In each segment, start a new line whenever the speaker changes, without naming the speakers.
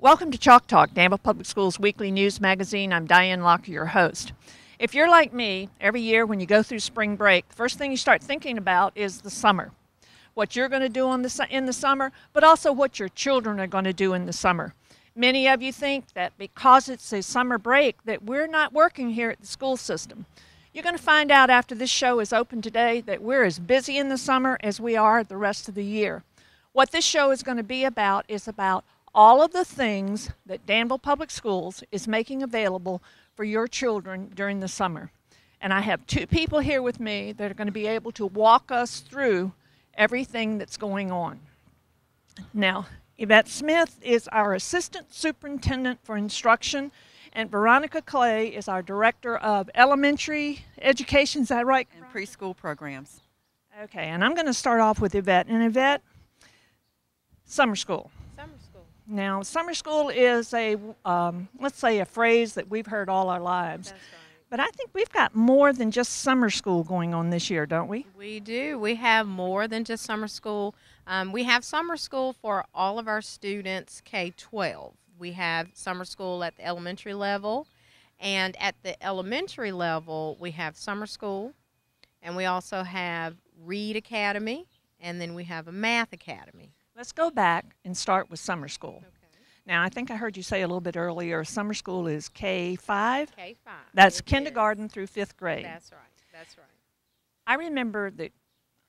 Welcome to Chalk Talk, Danville Public Schools weekly news magazine. I'm Diane Locker, your host. If you're like me, every year when you go through spring break, the first thing you start thinking about is the summer. What you're going to do in the summer, but also what your children are going to do in the summer. Many of you think that because it's a summer break that we're not working here at the school system. You're going to find out after this show is open today that we're as busy in the summer as we are the rest of the year. What this show is going to be about is about all of the things that Danville Public Schools is making available for your children during the summer. And I have two people here with me that are going to be able to walk us through everything that's going on. Now, Yvette Smith is our Assistant Superintendent for Instruction, and Veronica Clay is our Director of Elementary Education. Is that right?
And preschool programs.
Okay, and I'm going to start off with Yvette. And Yvette, summer school. Now, summer school is let's say a phrase that we've heard all our lives.
That's right.
But I think we've got more than just summer school going on this year, don't we?
We do. We have more than just summer school. We have summer school for all of our students K-12. We have summer school at the elementary level. And at the elementary level, we have summer school. And we also have Read Academy. And then we have a Math Academy.
Let's go back and start with summer school.
Okay.
Now, I think I heard you say a little bit earlier, summer school is K-5?
K-5.
That's
It
kindergarten
is.
through 5th grade.
That's right. That's right.
I remember that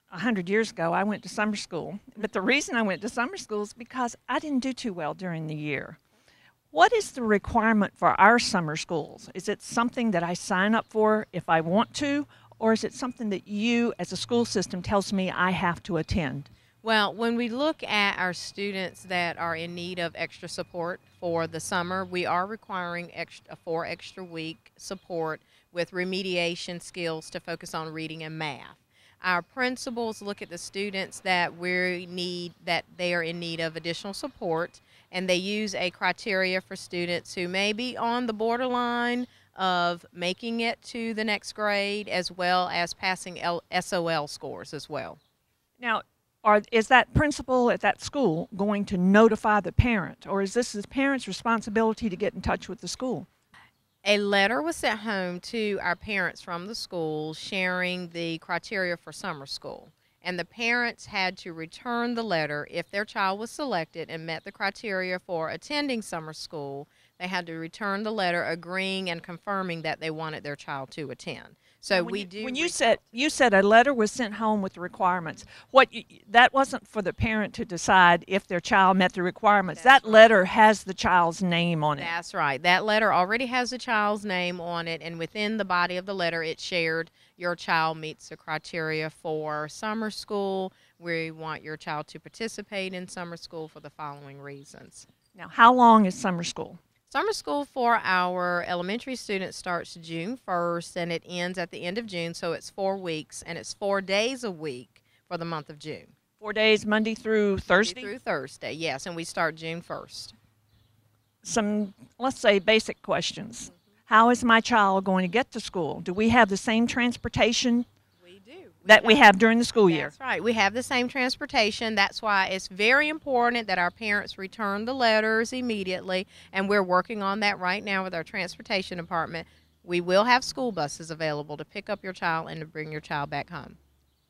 100 years ago I went to summer school, but the reason I went to summer school is because I didn't do too well during the year. What is the requirement for our summer schools? Is it something that I sign up for if I want to, or is it something that you as a school system tells me I have to attend?
Well, when we look at our students that are in need of extra support for the summer, we are requiring a 4 extra week support with remediation skills to focus on reading and math. Our principals look at the students that they are in need of additional support, and they use a criteria for students who may be on the borderline of making it to the next grade, as well as passing SOL scores as well.
Now, is that principal at that school going to notify the parent, or is this the parent's responsibility to get in touch with the school?
A letter was sent home to our parents from the school sharing the criteria for summer school, and the parents had to return the letter if their child was selected and met the criteria for attending summer school. They had to return the letter agreeing and confirming that they wanted their child to attend. So
when you said a letter was sent home with the requirements, that wasn't for the parent to decide if their child met the requirements. That letter has the child's name on it.
That's right. That letter already has the child's name on it, and within the body of the letter it shared your child meets the criteria for summer school. We want your child to participate in summer school for the following reasons.
Now, how long is summer school?
Summer school for our elementary students starts June 1st, and it ends at the end of June, so it's 4 weeks, and it's 4 days a week for the month of June.
4 days, Monday through Thursday?
Monday through Thursday, yes, and we start June 1st.
Some, let's say, basic questions. How is my child going to get to school? Do we have the same transportation that we have during the school year?
That's right. We have the same transportation. That's why it's very important that our parents return the letters immediately, and we're working on that right now with our transportation department. We will have school buses available to pick up your child and to bring your child back home.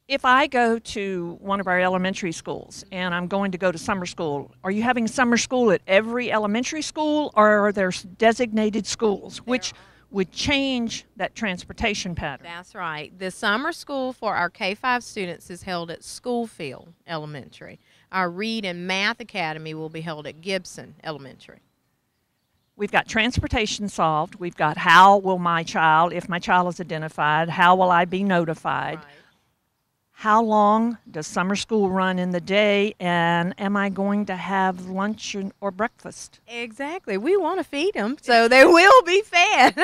If I go to one of our elementary schools and I'm going to go to summer school, are you having summer school at every elementary school, or are there designated schools, which would change that transportation pattern?
That's right. The summer school for our K-5 students is held at Schoolfield Elementary. Our Read and Math Academy will be held at Gibson Elementary.
We've got transportation solved. We've got how will my child, if my child is identified, how will I be notified?
Right.
How long does summer school run in the day, and am I going to have lunch or breakfast?
Exactly. We want to feed them, so they will be fed.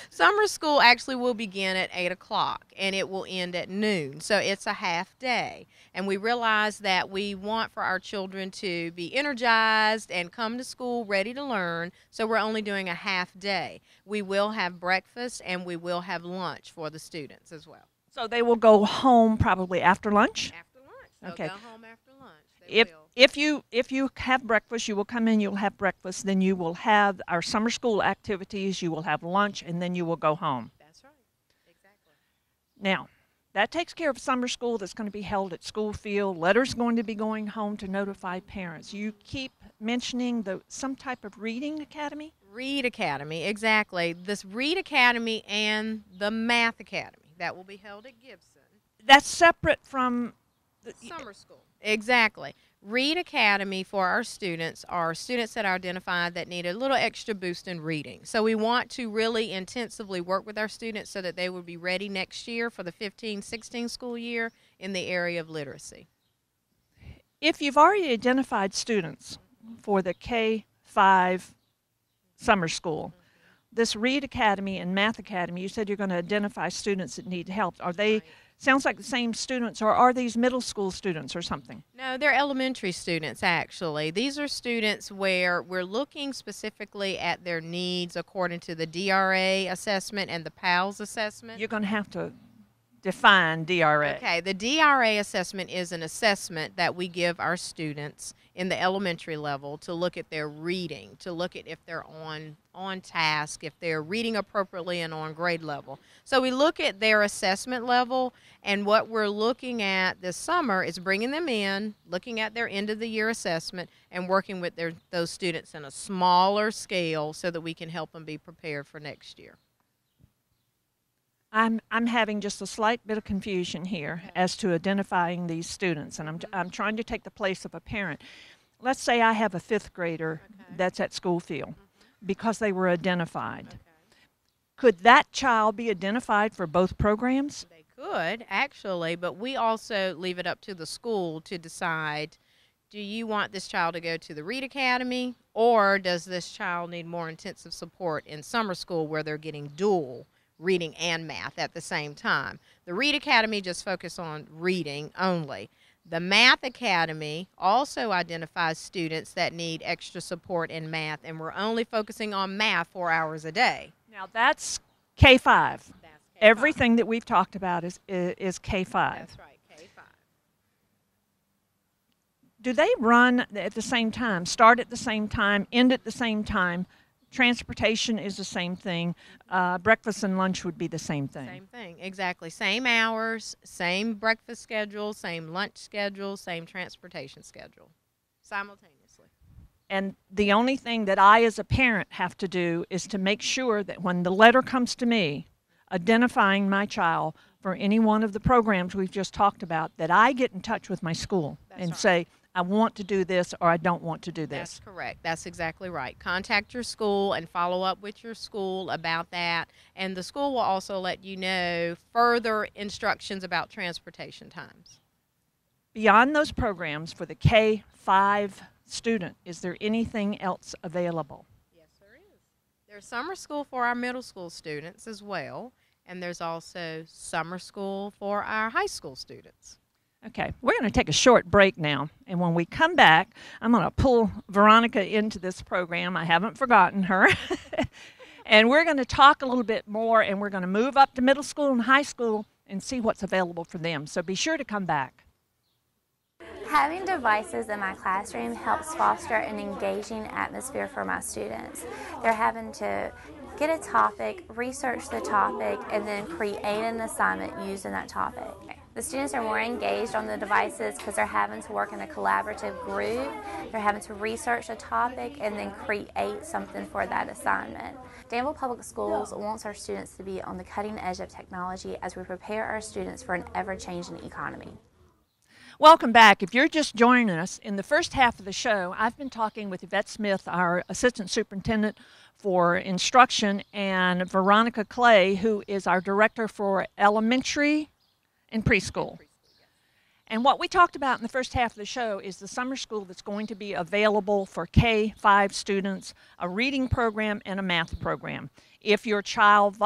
Summer school actually will begin at 8 o'clock, and it will end at noon, so it's a half day. And we realize that we want for our children to be energized and come to school ready to learn, so we're only doing a half day. We will have breakfast, and we will have lunch for the students as well.
So they will go home probably after lunch?
After lunch. They'll
Okay.
go home after lunch.
If
will.
if you have breakfast, you will come in, you'll have breakfast, then you will have our summer school activities, you will have lunch, and then you will go home.
That's right. Exactly.
Now, that takes care of summer school that's going to be held at school field. Letters going to be going home to notify parents. You keep mentioning some type of reading academy.
Read Academy, exactly. This Read Academy and the Math Academy that will be held at Gibson.
That's separate from
Summer school. Exactly. Read Academy for our students are students that are identified that need a little extra boost in reading. So we want to really intensively work with our students so that they would be ready next year for the 15-16 school year in the area of literacy.
If you've already identified students for the K-5 summer school, this Read Academy and Math Academy, you said you're going to identify students that need help. Are they,
Right.
sounds like the same students, or are these middle school students or something?
No, they're elementary students, actually. These are students where we're looking specifically at their needs according to the DRA assessment and the PALS assessment.
You're going to have to define DRA.
Okay, the DRA assessment is an assessment that we give our students in the elementary level to look at their reading, to look at if they're on task, if they're reading appropriately and on grade level. So we look at their assessment level, and what we're looking at this summer is bringing them in, looking at their end of the year assessment, and working with those students in a smaller scale so that we can help them be prepared for next year.
I'm having just a slight bit of confusion here as to identifying these students, and I'm trying to take the place of a parent. Let's say I have a fifth grader that's at school field because they were identified.
Okay.
Could that child be identified for both programs?
They could, actually, but we also leave it up to the school to decide, do you want this child to go to the Read Academy, or does this child need more intensive support in summer school where they're getting dual reading and math at the same time? The Read Academy just focuses on reading only. The Math Academy also identifies students that need extra support in math, and we're only focusing on math 4 hours a day.
Now that's K-5.
That's K-5.
Everything that we've talked about is K-5.
That's right, K-5.
Do they run at the same time, start at the same time, end at the same time? Transportation is the same thing. Breakfast and lunch would be the same thing.
Same thing, exactly. Same hours, same breakfast schedule, same lunch schedule, same transportation schedule, simultaneously.
And the only thing that I as a parent have to do is to make sure that when the letter comes to me identifying my child for any one of the programs we've just talked about, that I get in touch with my school and
right.
say, I want to do this or I don't want to do this.
That's correct. That's exactly right. Contact your school and follow up with your school about that. And the school will also let you know further instructions about transportation times.
Beyond those programs for the K-5 student, is there anything else available?
Yes, there is. There's summer school for our middle school students as well. And there's also summer school for our high school students.
Okay, we're going to take a short break now, and when we come back, I'm going to pull Veronica into this program. I haven't forgotten her. And we're going to talk a little bit more, and we're going to move up to middle school and high school and see what's available for them. So be sure to come back.
Having devices in my classroom helps foster an engaging atmosphere for my students. They're having to get a topic, research the topic, and then create an assignment using that topic. The students are more engaged on the devices because they're having to work in a collaborative group. They're having to research a topic and then create something for that assignment. Danville Public Schools wants our students to be on the cutting edge of technology as we prepare our students for an ever-changing economy.
Welcome back. If you're just joining us, in the first half of the show, I've been talking with Yvette Smith, our Assistant Superintendent for Instruction, and Veronica Clay, who is our Director for Elementary and Preschool. And what we talked about in the first half of the show is the summer school that's going to be available for K-5 students, a reading program and a math program. If your child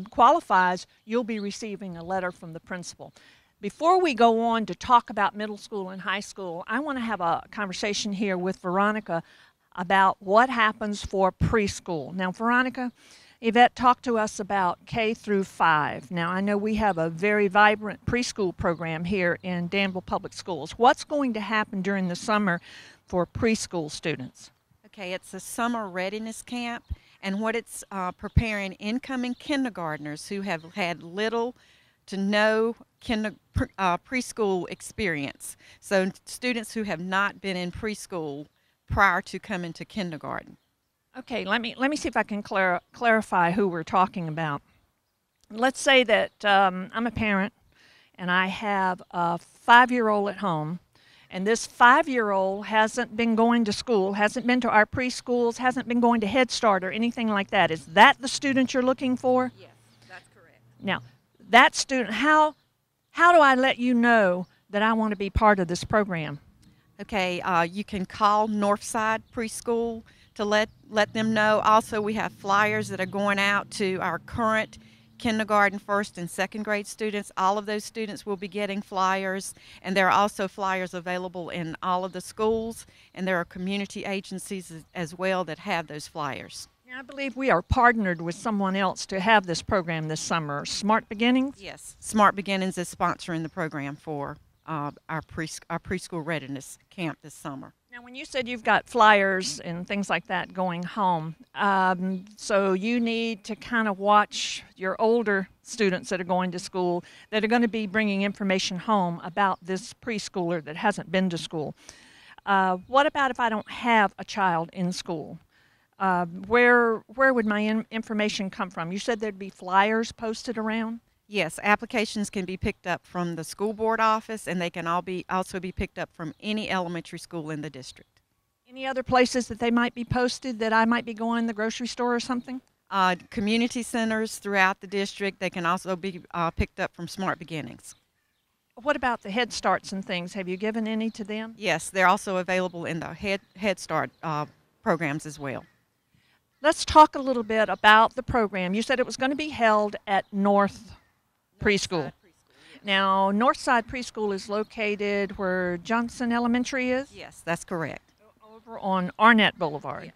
qualifies, you'll be receiving a letter from the principal. Before we go on to talk about middle school and high school, I want to have a conversation here with Veronica about what happens for preschool. Now, Veronica, Yvette, talk to us about K through 5. Now, I know we have a very vibrant preschool program here in Danville Public Schools. What's going to happen during the summer for preschool students?
Okay, it's a summer readiness camp, and what it's preparing incoming kindergartners who have had little to no preschool experience. So students who have not been in preschool prior to coming to kindergarten.
Okay, let me see if I can clarify who we're talking about. Let's say that I'm a parent and I have a 5-year-old at home, and this 5-year-old hasn't been going to school, hasn't been to our preschools, hasn't been going to Head Start or anything like that. Is that the student you're looking for?
Yes, that's correct.
Now, that student, how do I let you know that I want to be part of this program?
Okay, you can call Northside Preschool to let them know. Also, we have flyers that are going out to our current kindergarten, first, and second grade students. All of those students will be getting flyers, and there are also flyers available in all of the schools, and there are community agencies as well that have those flyers.
Now, I believe we are partnered with someone else to have this program this summer. Smart Beginnings?
Yes, Smart Beginnings is sponsoring the program for our preschool readiness camp this summer.
Now, when you said you've got flyers and things like that going home, so you need to kind of watch your older students that are going to school that are going to be bringing information home about this preschooler that hasn't been to school. What about if I don't have a child in school? Where would my information come from? You said there'd be flyers posted around?
Yes, applications can be picked up from the school board office, and they can also be picked up from any elementary school in the district.
Any other places that they might be posted that I might be going, the grocery store or something?
Community centers throughout the district. They can also be picked up from Smart Beginnings.
What about the Head Starts and things? Have you given any to them?
Yes, they're also available in the Head Start programs as well.
Let's talk a little bit about the program. You said it was going to be held at North Preschool. Now, Northside Preschool is located where Johnson Elementary is?
Yes, that's correct.
Over on Arnett Boulevard.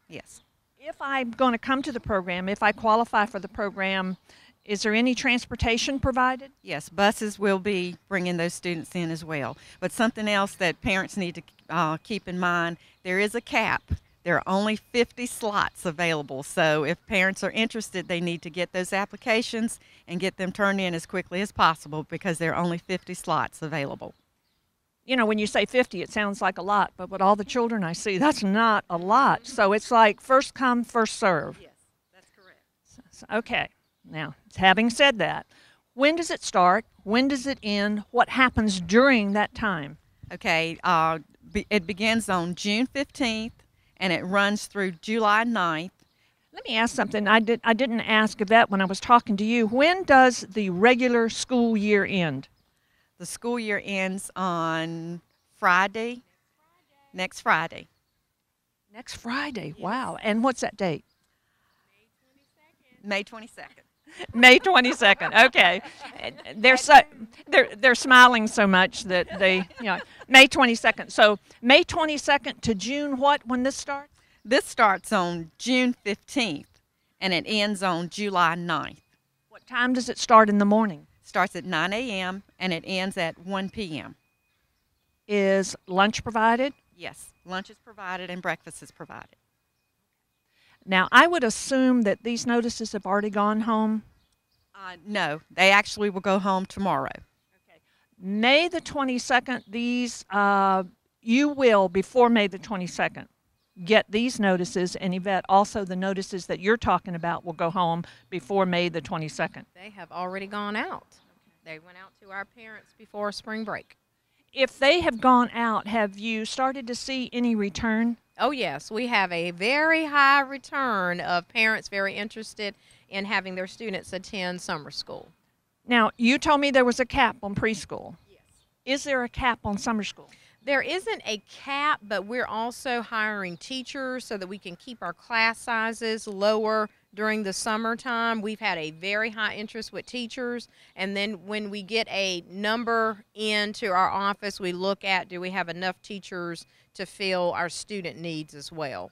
Yes.
If I'm going to come to the program, if I qualify for the program, is there any transportation provided?
Yes, buses will be bringing those students in as well. But something else that parents need to keep in mind, there is a cap. There are only 50 slots available, so if parents are interested, they need to get those applications and get them turned in as quickly as possible because there are only 50 slots available.
You know, when you say 50, it sounds like a lot, but with all the children I see, that's not a lot. So it's like first come, first serve.
Yes, that's correct.
Okay. Now, having said that, when does it start? When does it end? What happens during that time?
Okay, it begins on June 15th. And it runs through July 9th.
Let me ask something. I didn't ask Yvette when I was talking to you. When does the regular school year end?
The school year ends on Friday. Next Friday.
Next Friday.
Yes.
Wow. And what's that date?
May 22nd.
May 22nd. Okay. They're smiling so much that they, May 22nd. So May 22nd to June what when this starts?
This starts on June 15th and it ends on July 9th.
What time does it start in the morning?
Starts at 9 a.m. and it ends at 1 p.m.
Is lunch provided?
Yes, lunch is provided and breakfast is provided.
Now, I would assume that these notices have already gone home.
No, they actually will go home tomorrow.
Okay. May the 22nd, these, you will, before May the 22nd, get these notices, and Yvette, also the notices that you're talking about will go home before May the 22nd.
They have already gone out. They went out to our parents before spring break.
If they have gone out, have you started to see any return?
Oh, yes. We have a very high return of parents very interested in having their students attend summer school.
Now, you told me there was a cap on preschool.
Yes.
Is there a cap on summer school?
There isn't a cap, but we're also hiring teachers so that we can keep our class sizes lower during the summertime. We've had a very high interest with teachers, and then when we get a number into our office, we look at do we have enough teachers to fill our student needs as well.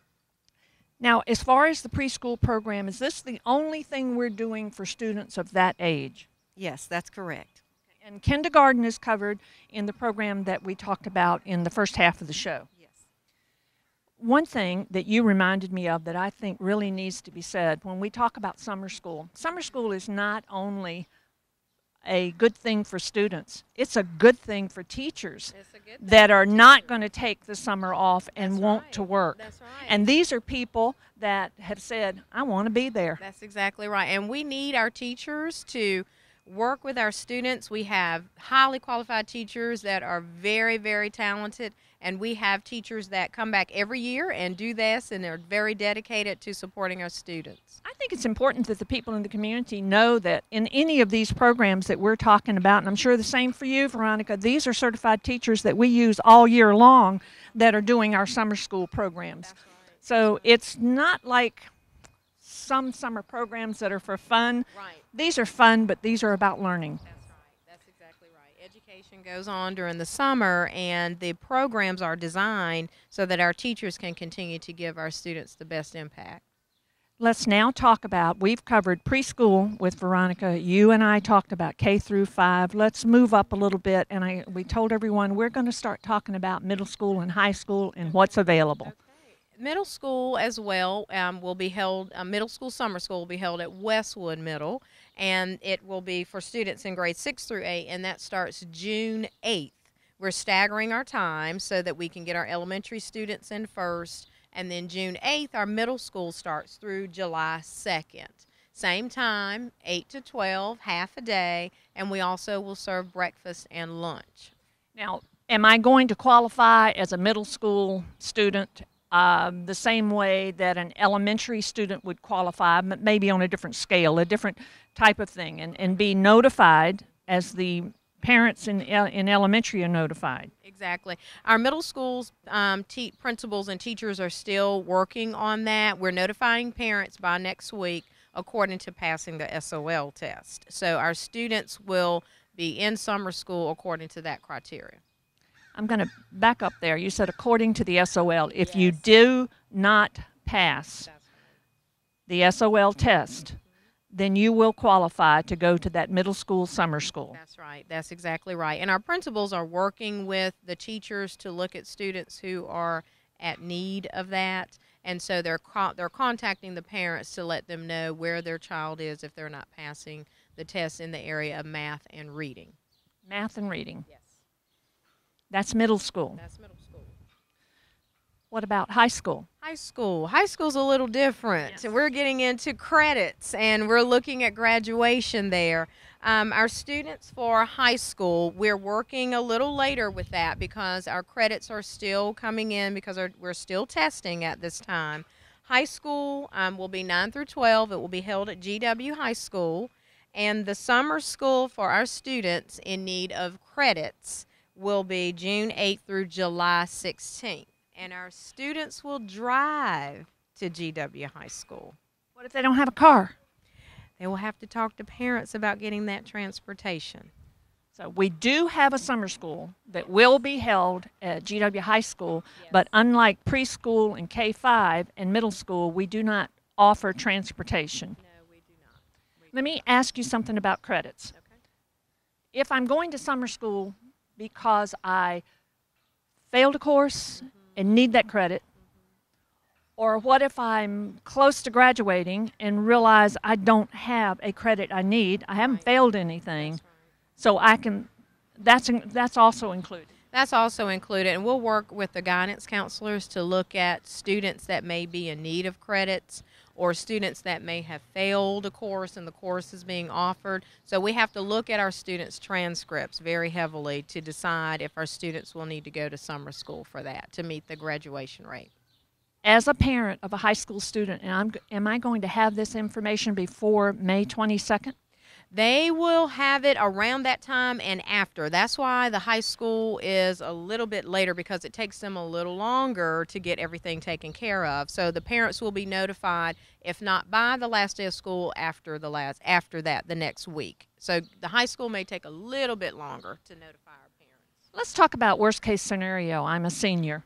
Now, as far as the preschool program, is this the only thing we're doing for students of that age?
Yes, that's correct.
And kindergarten is covered in the program that we talked about in the first half of the show.
Yes.
One thing that you reminded me of that I think really needs to be said when we talk about summer school is not only a good thing for students, it's a good thing for teachers that are not going to take the summer off and want to work.
That's right.
And these are people that have said, I want to be there.
That's exactly right. And we need our teachers to work with our students. We have highly qualified teachers that are very, very talented, and we have teachers that come back every year and do this, and they're very dedicated to supporting our students.
I think it's important that the people in the community know that in any of these programs that we're talking about, and I'm sure the same for you, Veronica, these are certified teachers that we use all year long that are doing our summer school programs.
That's right.
So it's not like some summer programs that are for fun.
Right.
These are fun, but these are about learning.
That's right. That's exactly right. Education goes on during the summer, and the programs are designed so that our teachers can continue to give our students the best impact.
Let's now talk about, we've covered preschool with Veronica. You and I talked about K through 5. Let's move up a little bit, and we told everyone we're going to start talking about middle school and high school and what's available.
Middle school as well will be held, middle school summer school will be held at Westwood Middle, and it will be for students in grades 6 through 8, and that starts June 8th. We're staggering our time so that we can get our elementary students in first, and then June 8th, our middle school starts through July 2nd. Same time, 8 to 12, half a day, and we also will serve breakfast and lunch.
Now, am I going to qualify as a middle school student the same way that an elementary student would qualify, but maybe on a different scale, a different type of thing, and be notified as the parents in elementary are notified?
Exactly. Our middle schools principals and teachers are still working on that. We're notifying parents by next week according to passing the SOL test. So our students will be in summer school according to that criteria.
I'm going to back up there. You said according to the SOL. If you do not pass the SOL test, then you will qualify to go to that middle school summer school.
That's right. That's exactly right. And our principals are working with the teachers to look at students who are at need of that. And so they're contacting the parents to let them know where their child is if they're not passing the test in the area of math and reading.
Math and reading.
Yes.
That's middle school.
That's middle school.
What about high school?
High school. High school's a little different.
Yes.
So we're getting into credits, and we're looking at graduation there. Our students for high school, we're working a little later with that because our credits are still coming in because we're still testing at this time. High school will be 9 through 12. It will be held at GW High School. And the summer school for our students in need of credits will be June 8th through July 16th. And our students will drive to GW High School.
What if they don't have a car?
They will have to talk to parents about getting that transportation.
So we do have a summer school that will be held at GW High School, but unlike preschool and K-5 and middle school, we do not offer transportation.
No, we do not.
Let me ask you something about credits.
Okay.
If I'm going to summer school because I failed a course and need that credit, or what if I'm close to graduating and realize I don't have a credit I need, I haven't failed anything, so I can, that's also included.
That's also included, and we'll work with the guidance counselors to look at students that may be in need of credits or students that may have failed a course and the course is being offered. So we have to look at our students' transcripts very heavily to decide if our students will need to go to summer school for that to meet the graduation rate.
As a parent of a high school student, and am I going to have this information before May 22nd?
They will have it around that time and after. That's why the high school is a little bit later, because it takes them a little longer to get everything taken care of. So the parents will be notified, if not by the last day of school, after that, the next week. So the high school may take a little bit longer to notify our parents.
Let's talk about worst case scenario. I'm a senior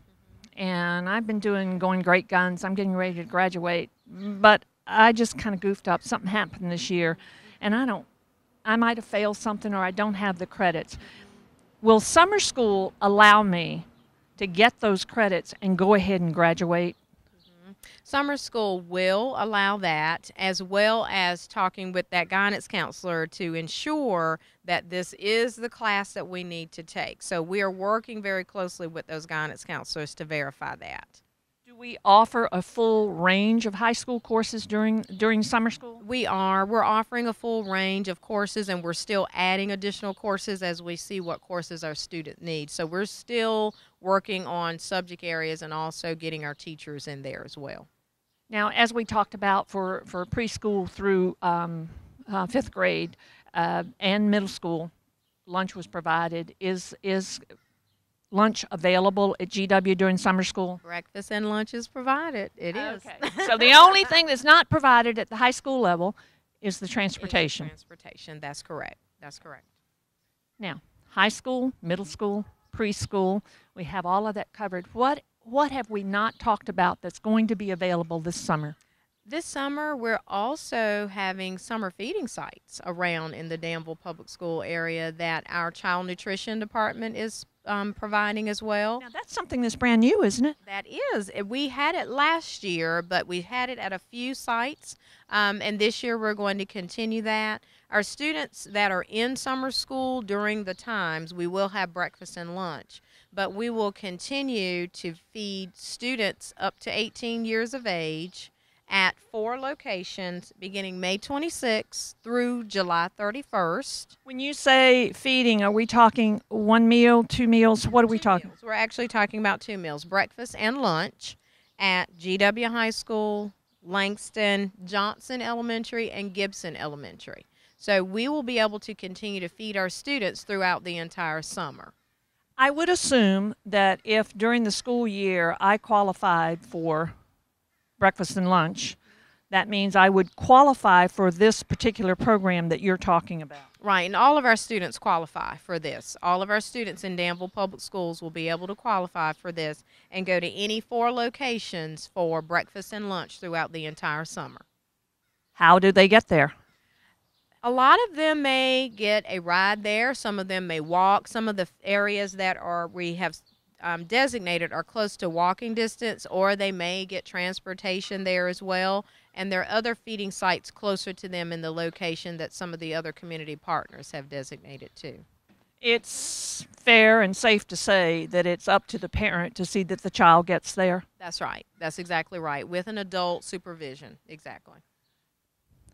and I've been going great guns. I'm getting ready to graduate, but I just kind of goofed up. Something happened this year, and I might have failed something, or I don't have the credits. Will summer school allow me to get those credits and go ahead and graduate?
Summer school will allow that, as well as talking with that guidance counselor to ensure that this is the class that we need to take. So we are working very closely with those guidance counselors to verify that.
Do we offer a full range of high school courses during summer school?
We are. We're offering a full range of courses, and we're still adding additional courses as we see what courses our student needs. So we're still working on subject areas and also getting our teachers in there as well.
Now, as we talked about for preschool through fifth grade and middle school, lunch was provided. Is lunch available at GW during summer school?
Breakfast and lunch is provided. It is.
Okay. So the only thing that's not provided at the high school level is the transportation.
Transportation, that's correct. That's correct.
Now, high school, middle school, preschool, we have all of that covered. What have we not talked about that's going to be available this summer?
This summer, we're also having summer feeding sites around in the Danville Public School area that our child nutrition department is providing as well.
Now, that's something that's brand new, isn't it?
That is. We had it last year, but we had it at a few sites, and this year we're going to continue that. Our students that are in summer school during the times, we will have breakfast and lunch, but we will continue to feed students up to 18 years of age at 4 locations beginning May 26th through July 31st.
When you say feeding, are we talking 1 meal, 2 meals? What are we talking?
Meals. We're actually talking about 2 meals, breakfast and lunch at GW High School, Langston, Johnson Elementary, and Gibson Elementary. So we will be able to continue to feed our students throughout the entire summer.
I would assume that if during the school year I qualified for breakfast and lunch, that means I would qualify for this particular program that you're talking about.
Right, and all of our students qualify for this. All of our students in Danville Public Schools will be able to qualify for this and go to any 4 locations for breakfast and lunch throughout the entire summer.
How do they get there?
A lot of them may get a ride there. Some of them may walk. Some of the areas that we have designated are close to walking distance, or they may get transportation there as well. And there are other feeding sites closer to them in the location that some of the other community partners have designated too.
It's fair and safe to say that it's up to the parent to see that the child gets there.
That's right. That's exactly right. With an adult supervision. Exactly.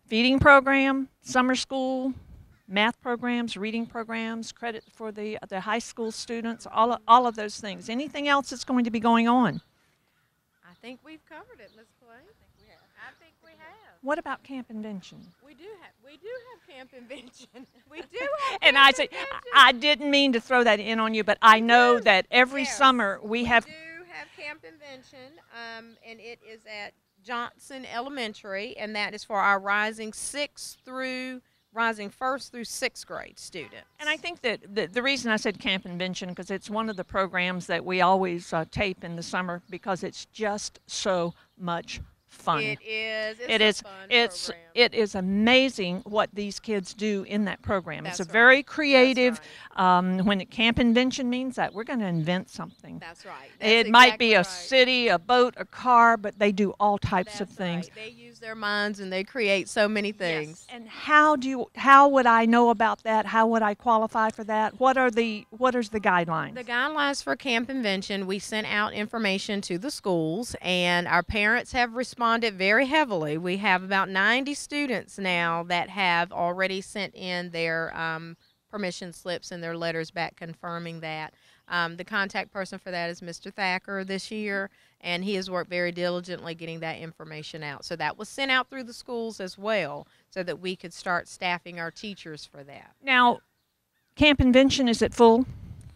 Feeding program, summer school, math programs, reading programs, credit for the high school students, all of those things. Anything else that's going to be going on?
I think we've covered it, Ms. Clay. I think we have.
What about Camp Invention?
We do have Camp Invention. We do have.
And I say, I didn't mean to throw that in on you, but I know that every summer we have.
We do have Camp Invention, and it is at Johnson Elementary, and that is for our rising first through 6th grade students.
And I think that the reason I said Camp Invention, because it's one of the programs that we always tape in the summer because it's just so much fun.
It is.
It is amazing what these kids do in that program.
That's
it's a
right.
very creative. When Camp Invention means that we're going to invent something.
That's right.
It might be a city, a boat, a car, but they do all types of things.
Right. They use their minds and they create so many things.
Yes. And how would I know about that? How would I qualify for that? What is the guidelines?
The guidelines for Camp Invention, we sent out information to the schools, and our parents have responded very heavily. We have about 90 students now that have already sent in their permission slips and their letters back confirming that. The contact person for that is Mr. Thacker this year, and he has worked very diligently getting that information out. So that was sent out through the schools as well so that we could start staffing our teachers for that.
Now, Camp Invention, is it full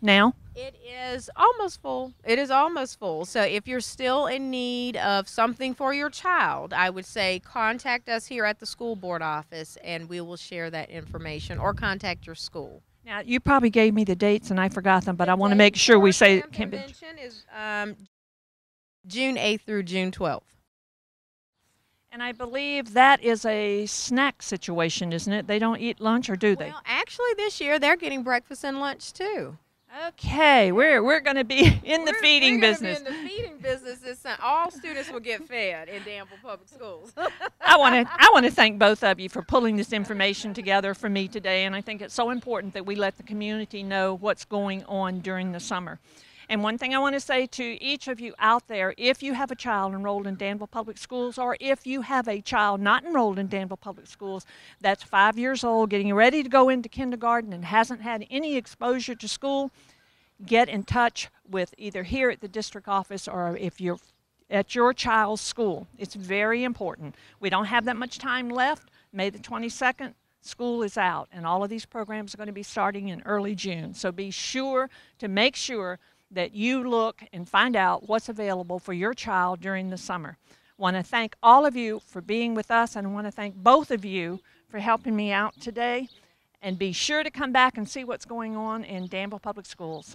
now?
It is almost full. It is almost full. So if you're still in need of something for your child, I would say contact us here at the school board office, and we will share that information, or contact your school.
Now, you probably gave me the dates and I forgot them, but I want to make sure we say
Camp Invention is June 8th through June 12th.
And I believe that is a snack situation, isn't it? They don't eat lunch, or do they?
Well, actually, this year they're getting breakfast and lunch too.
Okay, we're going to be in the feeding business.
We're going to be in the feeding business this time. All students will get fed in Danville Public Schools.
I want to thank both of you for pulling this information together for me today, and I think it's so important that we let the community know what's going on during the summer. And one thing I want to say to each of you out there, if you have a child enrolled in Danville Public Schools, or if you have a child not enrolled in Danville Public Schools that's 5 years old, getting ready to go into kindergarten and hasn't had any exposure to school, get in touch with either here at the district office or if you're at your child's school. It's very important. We don't have that much time left. May the 22nd, school is out, and all of these programs are going to be starting in early June. So be sure to make sure that you look and find out what's available for your child during the summer. I want to thank all of you for being with us, and I want to thank both of you for helping me out today. And be sure to come back and see what's going on in Danville Public Schools.